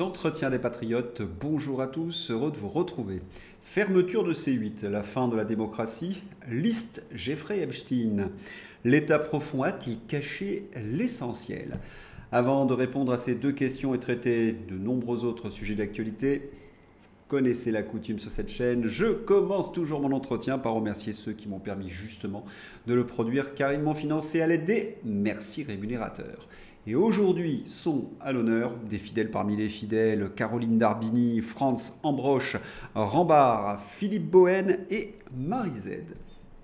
les entretiens des patriotes. Bonjour à tous, heureux de vous retrouver. Fermeture de C8, la fin de la démocratie, liste Jeffrey Epstein. L'État profond a-t-il caché l'essentiel? Avant de répondre à ces deux questions et traiter de nombreux autres sujets d'actualité, connaissez la coutume sur cette chaîne, je commence toujours mon entretien par remercier ceux qui m'ont permis justement de le produire car ils m'ont financé à l'aide des merci rémunérateurs. Et aujourd'hui sont à l'honneur des fidèles parmi les fidèles, Caroline Darbini, Franz Ambroche, Rambard, Philippe Bohen et Marie Z.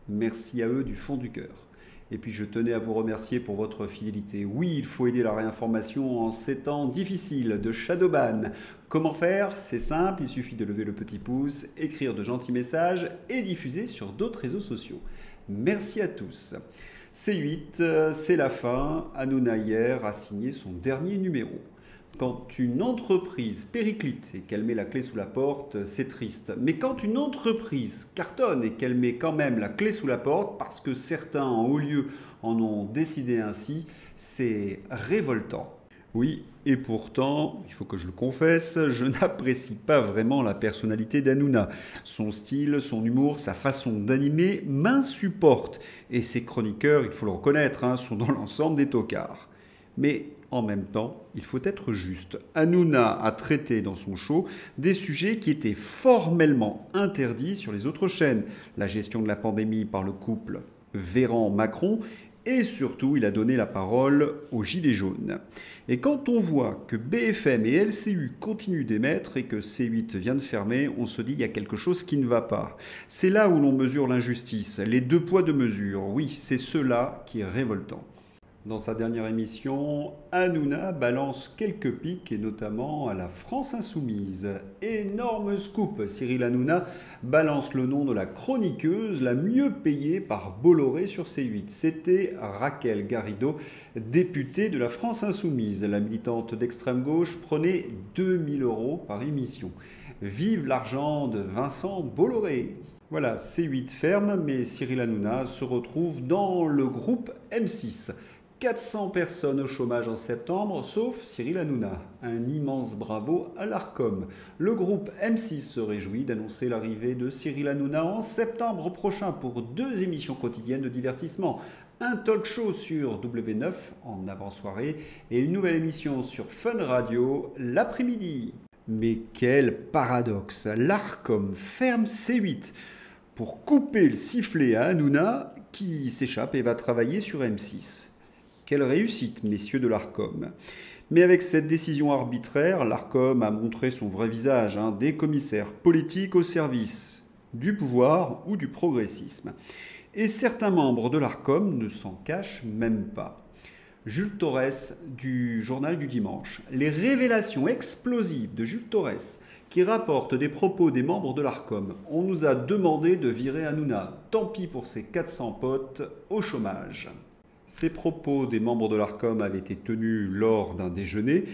Merci à eux du fond du cœur. Et puis je tenais à vous remercier pour votre fidélité. Oui, il faut aider la réinformation en ces temps difficiles de shadowban. Comment faire? C'est simple, il suffit de lever le petit pouce, écrire de gentils messages et diffuser sur d'autres réseaux sociaux. Merci à tous. C8, c'est la fin. Hanouna hier a signé son dernier numéro. Quand une entreprise périclite et qu'elle met la clé sous la porte, c'est triste. Mais quand une entreprise cartonne et qu'elle met quand même la clé sous la porte, parce que certains en haut lieu en ont décidé ainsi, c'est révoltant. Oui, et pourtant, il faut que je le confesse, je n'apprécie pas vraiment la personnalité d'Hanouna. Son style, son humour, sa façon d'animer m'insupportent. Et ses chroniqueurs, il faut le reconnaître, sont dans l'ensemble des tocards. Mais en même temps, il faut être juste. Hanouna a traité dans son show des sujets qui étaient formellement interdits sur les autres chaînes. La gestion de la pandémie par le couple Véran-Macron et surtout, il a donné la parole aux Gilets jaunes. Et quand on voit que BFM et LCU continuent d'émettre et que C8 vient de fermer, on se dit qu'il y a quelque chose qui ne va pas. C'est là où l'on mesure l'injustice, les deux poids deux mesures. Oui, c'est cela qui est révoltant. Dans sa dernière émission, Hanouna balance quelques pics et notamment à la France Insoumise. Énorme scoop, Cyril Hanouna balance le nom de la chroniqueuse la mieux payée par Bolloré sur C8. C'était Raquel Garrido, députée de la France Insoumise. La militante d'extrême gauche prenait 2000 € par émission. Vive l'argent de Vincent Bolloré! Voilà, C8 ferme, mais Cyril Hanouna se retrouve dans le groupe M6. 400 personnes au chômage en septembre, sauf Cyril Hanouna. Un immense bravo à l'Arcom. Le groupe M6 se réjouit d'annoncer l'arrivée de Cyril Hanouna en septembre prochain pour 2 émissions quotidiennes de divertissement. Un talk show sur W9 en avant-soirée et une nouvelle émission sur Fun Radio l'après-midi. Mais quel paradoxe! L'Arcom ferme C8 pour couper le sifflet à Hanouna qui s'échappe et va travailler sur M6. Quelle réussite, messieurs de l'Arcom. Mais avec cette décision arbitraire, l'Arcom a montré son vrai visage, des commissaires politiques au service du pouvoir ou du progressisme. Et certains membres de l'Arcom ne s'en cachent même pas. Jules Torres du Journal du Dimanche. Les révélations explosives de Jules Torres qui rapporte des propos des membres de l'Arcom. On nous a demandé de virer Hanouna. Tant pis pour ses 400 potes au chômage. Ces propos des membres de l'Arcom avaient été tenus lors d'un déjeuner,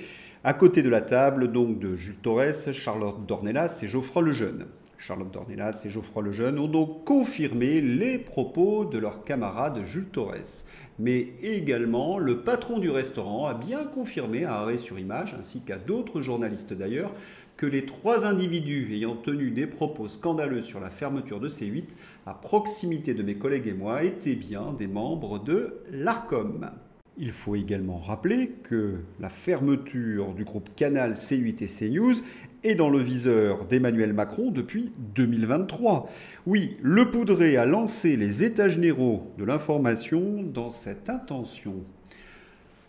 à côté de la table donc de Jules Torres, Charlotte Dornelas et Geoffroy Lejeune. Charlotte Dornelas et Geoffroy Lejeune ont donc confirmé les propos de leur camarade Jules Torres. Mais également, le patron du restaurant a bien confirmé à Arrêt sur Image, ainsi qu'à d'autres journalistes d'ailleurs, que les 3 individus ayant tenu des propos scandaleux sur la fermeture de C8 à proximité de mes collègues et moi étaient bien des membres de l'Arcom. Il faut également rappeler que la fermeture du groupe Canal, C8 et CNews est dans le viseur d'Emmanuel Macron depuis 2023. Oui, Le Poudré a lancé les États généraux de l'information dans cette intention.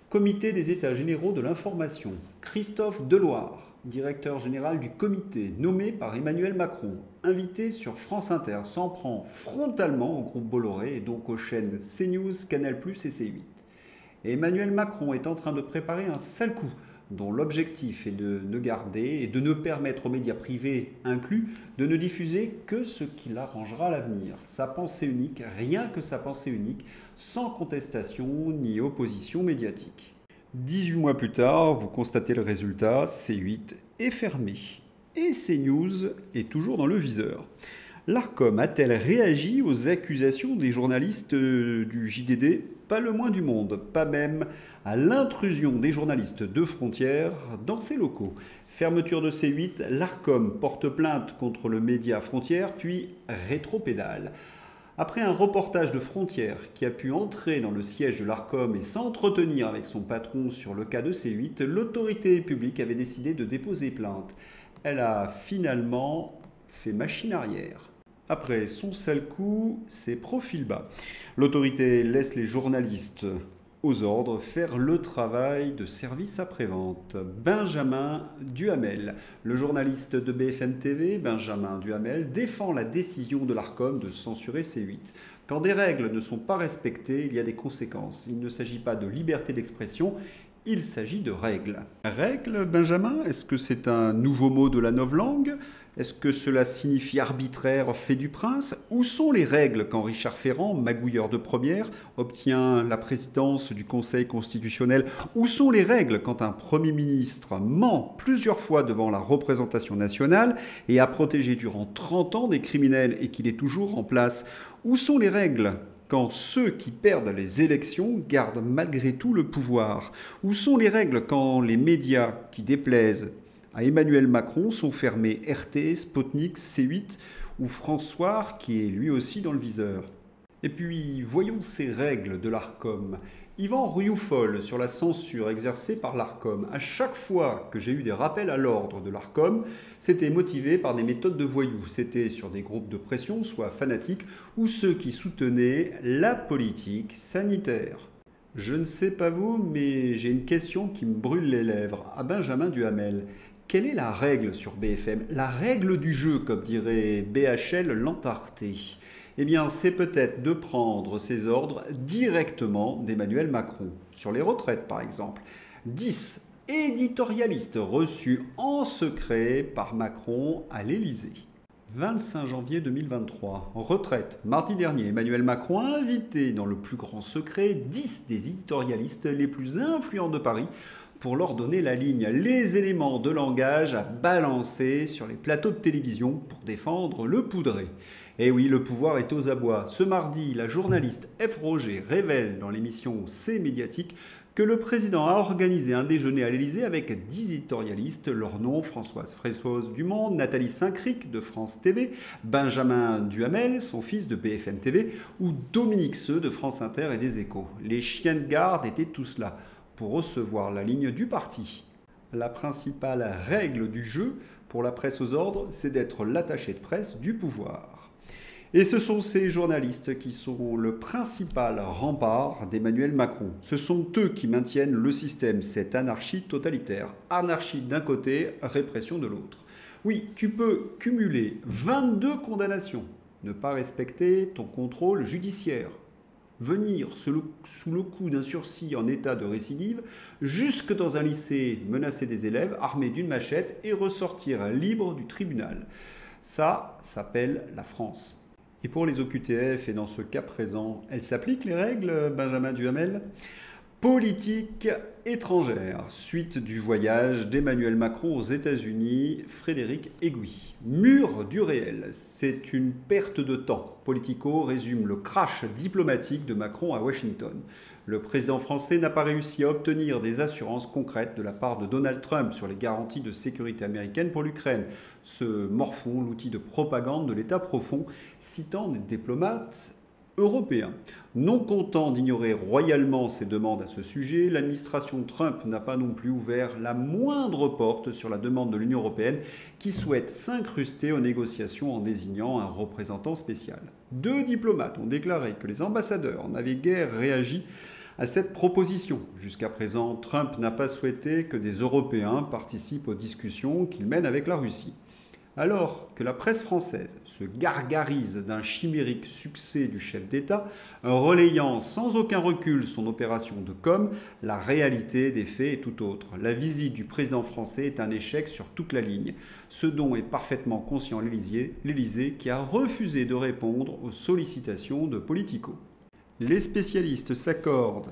Comité des États généraux de l'information. Christophe Deloire, directeur général du comité, nommé par Emmanuel Macron, invité sur France Inter, s'en prend frontalement au groupe Bolloré et donc aux chaînes CNews, Canal+, et C8. Et Emmanuel Macron est en train de préparer un sale coup, dont l'objectif est de ne garder et de ne permettre aux médias privés inclus de ne diffuser que ce qui l'arrangera à l'avenir. Sa pensée unique, rien que sa pensée unique, sans contestation ni opposition médiatique. 18 mois plus tard, vous constatez le résultat, C8 est fermé. Et CNews est toujours dans le viseur. L'Arcom a-t-elle réagi aux accusations des journalistes du JDD? Pas le moins du monde, pas même à l'intrusion des journalistes de Frontières dans ses locaux. Fermeture de C8, l'Arcom porte plainte contre le média Frontières, puis rétropédale. Après un reportage de Frontières qui a pu entrer dans le siège de l'Arcom et s'entretenir avec son patron sur le cas de C8, l'autorité publique avait décidé de déposer plainte. Elle a finalement fait machine arrière. Après son sale coup, c'est profil bas. L'autorité laisse les journalistes aux ordres faire le travail de service après-vente. Benjamin Duhamel, le journaliste de BFM TV, Benjamin Duhamel, défend la décision de l'Arcom de censurer C8. Quand des règles ne sont pas respectées, il y a des conséquences. Il ne s'agit pas de liberté d'expression, il s'agit de règles. Règles, Benjamin? Est-ce que c'est un nouveau mot de la novlangue? Est-ce que cela signifie arbitraire fait du prince? Où sont les règles quand Richard Ferrand, magouilleur de première, obtient la présidence du Conseil constitutionnel? Où sont les règles quand un Premier ministre ment plusieurs fois devant la représentation nationale et a protégé durant 30 ans des criminels et qu'il est toujours en place? Où sont les règles quand ceux qui perdent les élections gardent malgré tout le pouvoir? Où sont les règles quand les médias qui déplaisent à Emmanuel Macron sont fermés RT, Sputnik, C8 ou François qui est lui aussi dans le viseur? Et puis, voyons ces règles de l'Arcom. Yvan Rioufol sur la censure exercée par l'Arcom. À chaque fois que j'ai eu des rappels à l'ordre de l'Arcom, c'était motivé par des méthodes de voyous. C'était sur des groupes de pression, soit fanatiques, ou ceux qui soutenaient la politique sanitaire. Je ne sais pas vous, mais j'ai une question qui me brûle les lèvres. À Benjamin Duhamel, quelle est la règle sur BFM? La règle du jeu, comme dirait BHL Lantarté. Eh bien, c'est peut-être de prendre ses ordres directement d'Emmanuel Macron. Sur les retraites, par exemple. 10 éditorialistes reçus en secret par Macron à l'Élysée. 25 janvier 2023. Retraite. Mardi dernier, Emmanuel Macron a invité dans le plus grand secret 10 des éditorialistes les plus influents de Paris pour leur donner la ligne, les éléments de langage à balancer sur les plateaux de télévision pour défendre le poudré. Et oui, le pouvoir est aux abois. Ce mardi, la journaliste F. Roger révèle dans l'émission C'est médiatique que le président a organisé un déjeuner à l'Élysée avec 10 éditorialistes, leurs noms Françoise Fressoz du Monde, Nathalie Saint-Cric de France TV, Benjamin Duhamel, son fils de BFM TV, ou Dominique Seux de France Inter et des Échos. Les chiens de garde étaient tous là pour recevoir la ligne du parti. La principale règle du jeu pour la presse aux ordres, c'est d'être l'attaché de presse du pouvoir. Et ce sont ces journalistes qui sont le principal rempart d'Emmanuel Macron. Ce sont eux qui maintiennent le système, cette anarchie totalitaire. Anarchie d'un côté, répression de l'autre. Oui, tu peux cumuler 22 condamnations, ne pas respecter ton contrôle judiciaire, venir sous le coup d'un sursis en état de récidive, jusque dans un lycée, menacer des élèves armés d'une machette et ressortir libre du tribunal. Ça s'appelle la France. Et pour les OQTF, et dans ce cas présent, elles s'appliquent les règles, Benjamin Duhamel? Politique étrangère, suite du voyage d'Emmanuel Macron aux États-Unis, Frédéric Aiguille. Mur du réel, c'est une perte de temps. Politico résume le crash diplomatique de Macron à Washington. Le président français n'a pas réussi à obtenir des assurances concrètes de la part de Donald Trump sur les garanties de sécurité américaine pour l'Ukraine. Ce morfond, l'outil de propagande de l'État profond, citant des diplomates européens. Non content d'ignorer royalement ses demandes à ce sujet, l'administration Trump n'a pas non plus ouvert la moindre porte sur la demande de l'Union européenne qui souhaite s'incruster aux négociations en désignant un représentant spécial. 2 diplomates ont déclaré que les ambassadeurs n'avaient guère réagi à cette proposition. Jusqu'à présent, Trump n'a pas souhaité que des Européens participent aux discussions qu'il mène avec la Russie. Alors que la presse française se gargarise d'un chimérique succès du chef d'État, relayant sans aucun recul son opération de com', la réalité des faits est tout autre. La visite du président français est un échec sur toute la ligne, ce dont est parfaitement conscient l'Élysée qui a refusé de répondre aux sollicitations de Politico. Les spécialistes s'accordent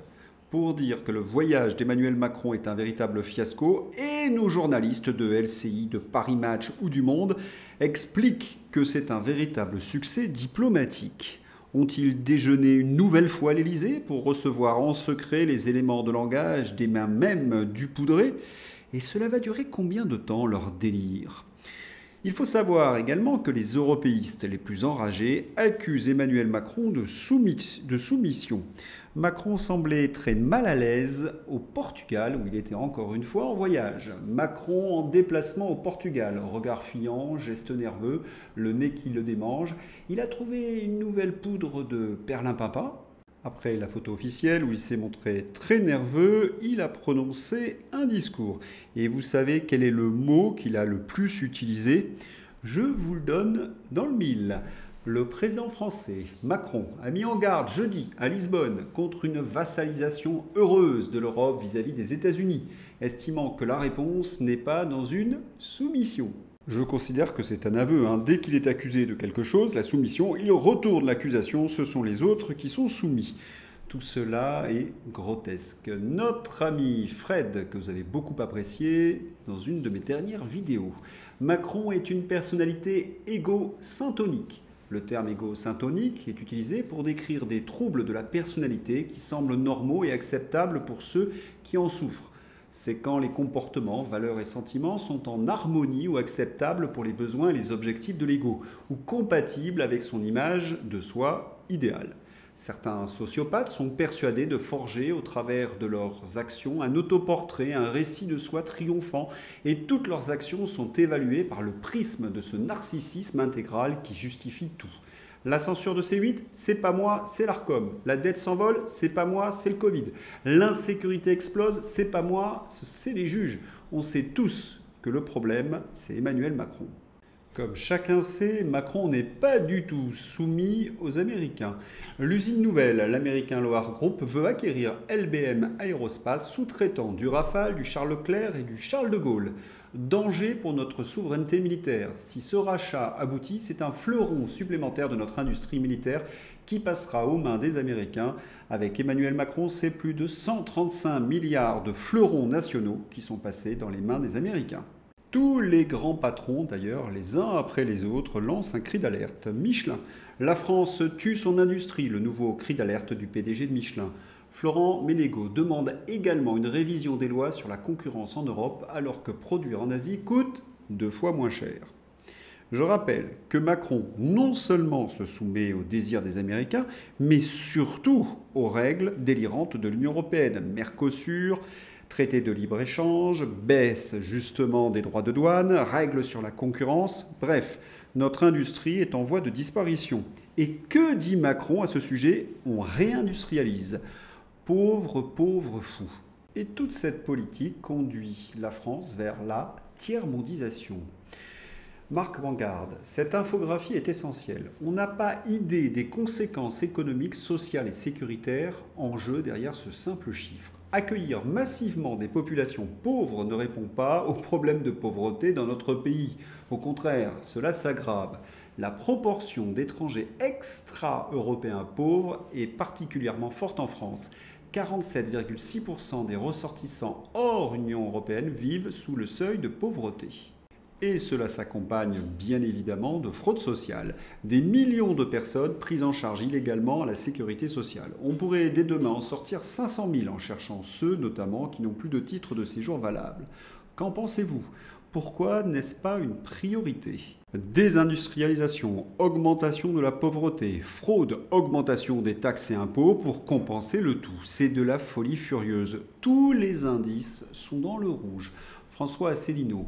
pour dire que le voyage d'Emmanuel Macron est un véritable fiasco et nos journalistes de LCI, de Paris Match ou du Monde expliquent que c'est un véritable succès diplomatique. Ont-ils déjeuné une nouvelle fois à l'Élysée pour recevoir en secret les éléments de langage des mains même du poudré? Et cela va durer combien de temps leur délire? Il faut savoir également que les européistes les plus enragés accusent Emmanuel Macron de soumission. Macron semblait très mal à l'aise au Portugal, où il était encore une fois en voyage. Macron en déplacement au Portugal, regard fuyant, geste nerveux, le nez qui le démange. Il a trouvé une nouvelle poudre de perlimpinpin. Après la photo officielle où il s'est montré très nerveux, il a prononcé un discours. Et vous savez quel est le mot qu'il a le plus utilisé? Je vous le donne dans le mille. Le président français, Macron, a mis en garde jeudi à Lisbonne contre une vassalisation heureuse de l'Europe vis-à-vis des États-Unis, estimant que la réponse n'est pas dans une soumission. Je considère que c'est un aveu. Dès qu'il est accusé de quelque chose, la soumission, il retourne l'accusation. Ce sont les autres qui sont soumis. Tout cela est grotesque. Notre ami Fred, que vous avez beaucoup apprécié dans une de mes dernières vidéos. Macron est une personnalité égosyntonique. Le terme égosyntonique est utilisé pour décrire des troubles de la personnalité qui semblent normaux et acceptables pour ceux qui en souffrent. C'est quand les comportements, valeurs et sentiments sont en harmonie ou acceptables pour les besoins et les objectifs de l'ego, ou compatibles avec son image de soi idéale. Certains sociopathes sont persuadés de forger au travers de leurs actions un autoportrait, un récit de soi triomphant, et toutes leurs actions sont évaluées par le prisme de ce narcissisme intégral qui justifie tout. La censure de C8, c'est pas moi, c'est l'Arcom. La dette s'envole, c'est pas moi, c'est le Covid. L'insécurité explose, c'est pas moi, c'est les juges. On sait tous que le problème, c'est Emmanuel Macron. Comme chacun sait, Macron n'est pas du tout soumis aux Américains. L'usine nouvelle, l'américain Loar Group, veut acquérir LBM Aerospace, sous-traitant du Rafale, du Charles Leclerc et du Charles de Gaulle. Danger pour notre souveraineté militaire. Si ce rachat aboutit, c'est un fleuron supplémentaire de notre industrie militaire qui passera aux mains des Américains. Avec Emmanuel Macron, c'est plus de 135 milliards de fleurons nationaux qui sont passés dans les mains des Américains. Tous les grands patrons, d'ailleurs, les uns après les autres, lancent un cri d'alerte. Michelin. La France tue son industrie, le nouveau cri d'alerte du PDG de Michelin. Florent Menegaux demande également une révision des lois sur la concurrence en Europe, alors que produire en Asie coûte 2 fois moins cher. Je rappelle que Macron non seulement se soumet aux désirs des Américains, mais surtout aux règles délirantes de l'Union européenne. Mercosur, traité de libre-échange, baisse justement des droits de douane, règles sur la concurrence, bref, notre industrie est en voie de disparition. Et que dit Macron à ce sujet? On réindustrialise. Pauvre, pauvre fou. Et toute cette politique conduit la France vers la tiers-mondisation. Marc Vanguard, cette infographie est essentielle. On n'a pas idée des conséquences économiques, sociales et sécuritaires en jeu derrière ce simple chiffre. Accueillir massivement des populations pauvres ne répond pas aux problèmes de pauvreté dans notre pays. Au contraire, cela s'aggrave. La proportion d'étrangers extra-européens pauvres est particulièrement forte en France. 47,6% des ressortissants hors Union européenne vivent sous le seuil de pauvreté. Et cela s'accompagne bien évidemment de fraude sociale. Des millions de personnes prises en charge illégalement à la sécurité sociale. On pourrait dès demain en sortir 500 000 en cherchant ceux notamment qui n'ont plus de titre de séjour valable. Qu'en pensez-vous? Pourquoi n'est-ce pas une priorité? Désindustrialisation, augmentation de la pauvreté, fraude, augmentation des taxes et impôts pour compenser le tout. C'est de la folie furieuse. Tous les indices sont dans le rouge. François Asselineau.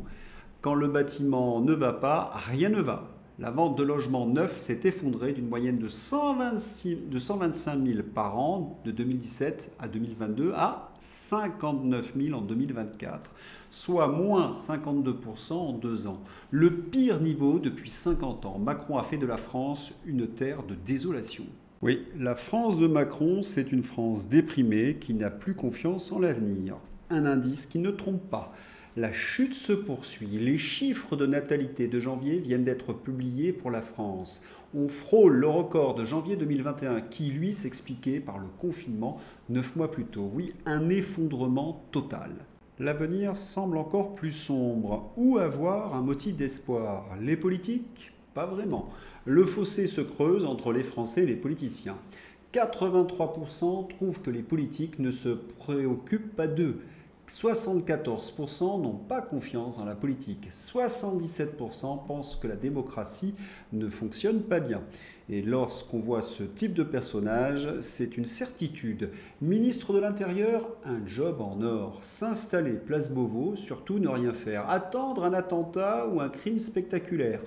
Quand le bâtiment ne va pas, rien ne va. La vente de logements neufs s'est effondrée d'une moyenne de 125 000 par an de 2017 à 2022 à 59 000 en 2024, soit moins 52% en 2 ans. Le pire niveau depuis 50 ans. Macron a fait de la France une terre de désolation. Oui, la France de Macron, c'est une France déprimée qui n'a plus confiance en l'avenir. Un indice qui ne trompe pas. La chute se poursuit. Les chiffres de natalité de janvier viennent d'être publiés pour la France. On frôle le record de janvier 2021 qui, lui, s'expliquait par le confinement 9 mois plus tôt. Oui, un effondrement total. L'avenir semble encore plus sombre. Où avoir un motif d'espoir? Les politiques? Pas vraiment. Le fossé se creuse entre les Français et les politiciens. 83% trouvent que les politiques ne se préoccupent pas d'eux. 74% n'ont pas confiance dans la politique. 77% pensent que la démocratie ne fonctionne pas bien. Et lorsqu'on voit ce type de personnage, c'est une certitude. Ministre de l'Intérieur, un job en or. S'installer place Beauvau, surtout ne rien faire. Attendre un attentat ou un crime spectaculaire.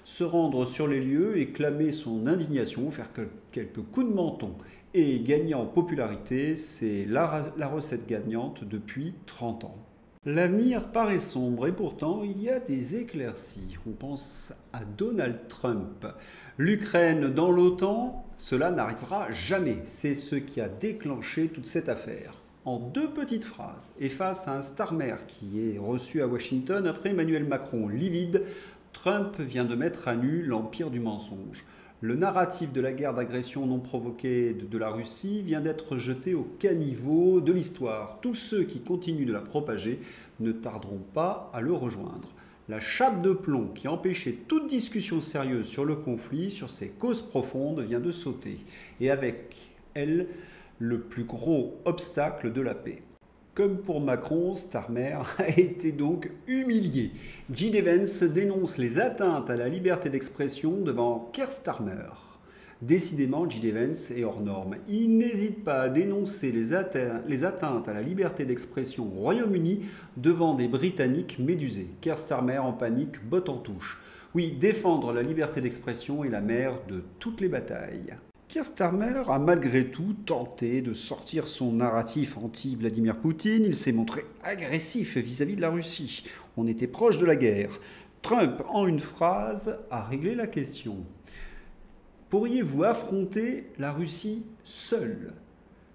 Se rendre sur les lieux et clamer son indignation, faire quelques coups de menton. Et gagner en popularité, c'est la recette gagnante depuis 30 ans. L'avenir paraît sombre et pourtant il y a des éclaircies. On pense à Donald Trump. L'Ukraine dans l'OTAN, cela n'arrivera jamais. C'est ce qui a déclenché toute cette affaire. En 2 petites phrases, et face à un Starmer qui est reçu à Washington après Emmanuel Macron livide, Trump vient de mettre à nu l'empire du mensonge. Le narratif de la guerre d'agression non provoquée de la Russie vient d'être jeté au caniveau de l'histoire. Tous ceux qui continuent de la propager ne tarderont pas à le rejoindre. La chape de plomb qui empêchait toute discussion sérieuse sur le conflit, sur ses causes profondes, vient de sauter. Et avec elle, le plus gros obstacle de la paix. Comme pour Macron, Starmer a été donc humilié. J.D. Vance dénonce les atteintes à la liberté d'expression devant Keir Starmer. Décidément, J.D. Vance est hors norme. Il n'hésite pas à dénoncer les atteintes à la liberté d'expression au Royaume-Uni devant des Britanniques médusés. Keir Starmer en panique, botte en touche. Oui, défendre la liberté d'expression est la mère de toutes les batailles. Keir Starmer a malgré tout tenté de sortir son narratif anti-Vladimir Poutine. Il s'est montré agressif vis-à-vis de la Russie. On était proche de la guerre. Trump, en une phrase, a réglé la question. Pourriez-vous affronter la Russie seul ?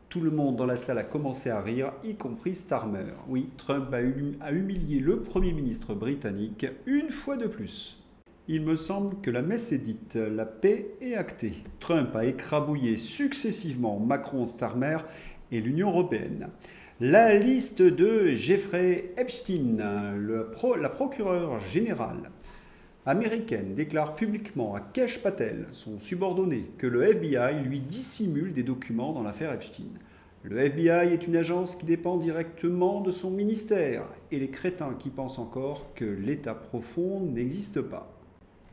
Tout le monde dans la salle a commencé à rire, y compris Starmer. Oui, Trump a humilié le Premier ministre britannique une fois de plus. Il me semble que la messe est dite, la paix est actée. Trump a écrabouillé successivement Macron, Starmer et l'Union européenne. La liste de Jeffrey Epstein, la procureure générale américaine, déclare publiquement à Kesh Patel, son subordonné, que le FBI lui dissimule des documents dans l'affaire Epstein. Le FBI est une agence qui dépend directement de son ministère, et les crétins qui pensent encore que l'État profond n'existe pas.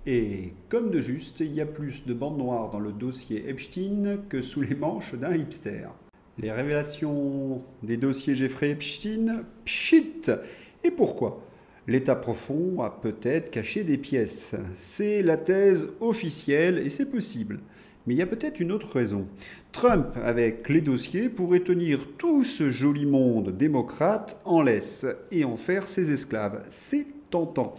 Et comme de juste, il y a plus de bandes noires dans le dossier Epstein que sous les manches d'un hipster. Les révélations des dossiers Jeffrey Epstein, pchit! Et pourquoi ? L'État profond a peut-être caché des pièces. C'est la thèse officielle et c'est possible. Mais il y a peut-être une autre raison. Trump, avec les dossiers, pourrait tenir tout ce joli monde démocrate en laisse et en faire ses esclaves. C'est tentant.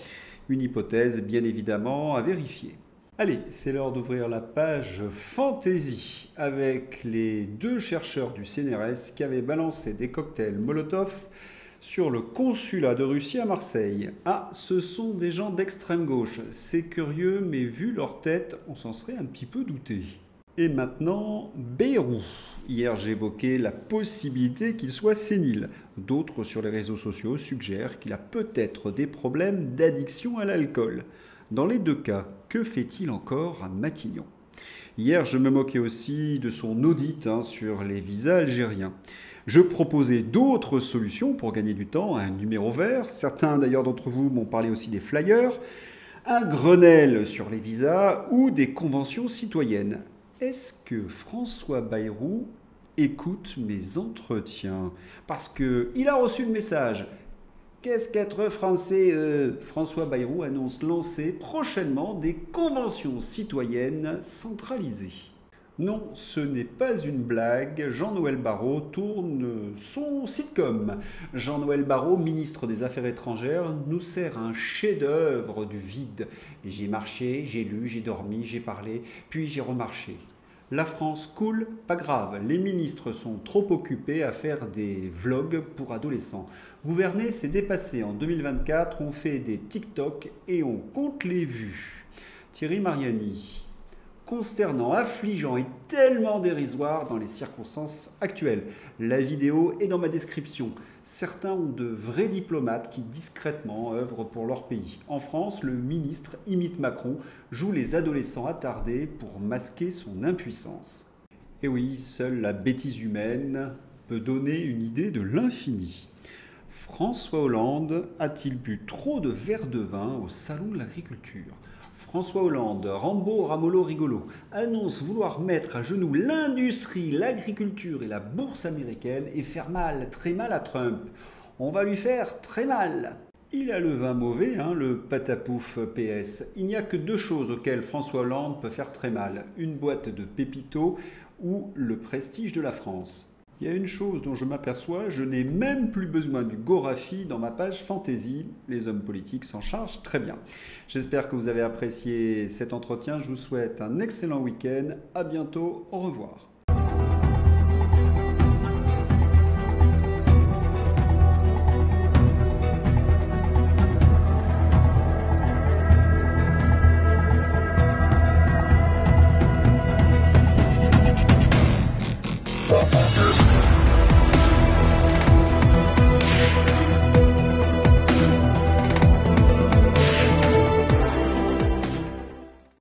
Une hypothèse, bien évidemment, à vérifier. Allez, c'est l'heure d'ouvrir la page Fantasy avec les 2 chercheurs du CNRS qui avaient balancé des cocktails Molotov sur le consulat de Russie à Marseille. Ah, ce sont des gens d'extrême gauche. C'est curieux, mais vu leur tête, on s'en serait un petit peu douté. Et maintenant, Bayrou. Hier, j'évoquais la possibilité qu'il soit sénile. D'autres sur les réseaux sociaux suggèrent qu'il a peut-être des problèmes d'addiction à l'alcool. Dans les 2 cas, que fait-il encore à Matignon ? Hier, je me moquais aussi de son audit sur les visas algériens. Je proposais d'autres solutions pour gagner du temps, un numéro vert. Certains d'ailleurs d'entre vous m'ont parlé aussi des flyers, un Grenelle sur les visas ou des conventions citoyennes. Est-ce que François Bayrou écoute mes entretiens ? Parce qu'il a reçu le message. Qu'est-ce qu'être français ? François Bayrou annonce lancer prochainement des conventions citoyennes centralisées. Non, ce n'est pas une blague. Jean-Noël Barrot tourne son sitcom. Jean-Noël Barrot, ministre des Affaires étrangères, nous sert un chef-d'œuvre du vide. J'ai marché, j'ai lu, j'ai dormi, j'ai parlé, puis j'ai remarché. La France coule, pas grave, les ministres sont trop occupés à faire des vlogs pour adolescents. Gouverner, c'est dépassé. En 2024, on fait des TikTok et on compte les vues. Thierry Mariani. Consternant, affligeant et tellement dérisoire dans les circonstances actuelles. La vidéo est dans ma description. Certains ont de vrais diplomates qui discrètement œuvrent pour leur pays. En France, le ministre imite Macron, joue les adolescents attardés pour masquer son impuissance. Et oui, seule la bêtise humaine peut donner une idée de l'infini. François Hollande a-t-il bu trop de verre de vin au salon de l'agriculture? François Hollande, Rambo Ramolo Rigolo, annonce vouloir mettre à genoux l'industrie, l'agriculture et la bourse américaine et faire mal, très mal à Trump. On va lui faire très mal. Il a le vin mauvais, le patapouf PS. Il n'y a que deux choses auxquelles François Hollande peut faire très mal. Une boîte de Pépito ou le prestige de la France. Il y a une chose dont je m'aperçois, je n'ai même plus besoin du Gorafi dans ma page fantasy. Les hommes politiques s'en chargent très bien. J'espère que vous avez apprécié cet entretien. Je vous souhaite un excellent week-end. À bientôt. Au revoir.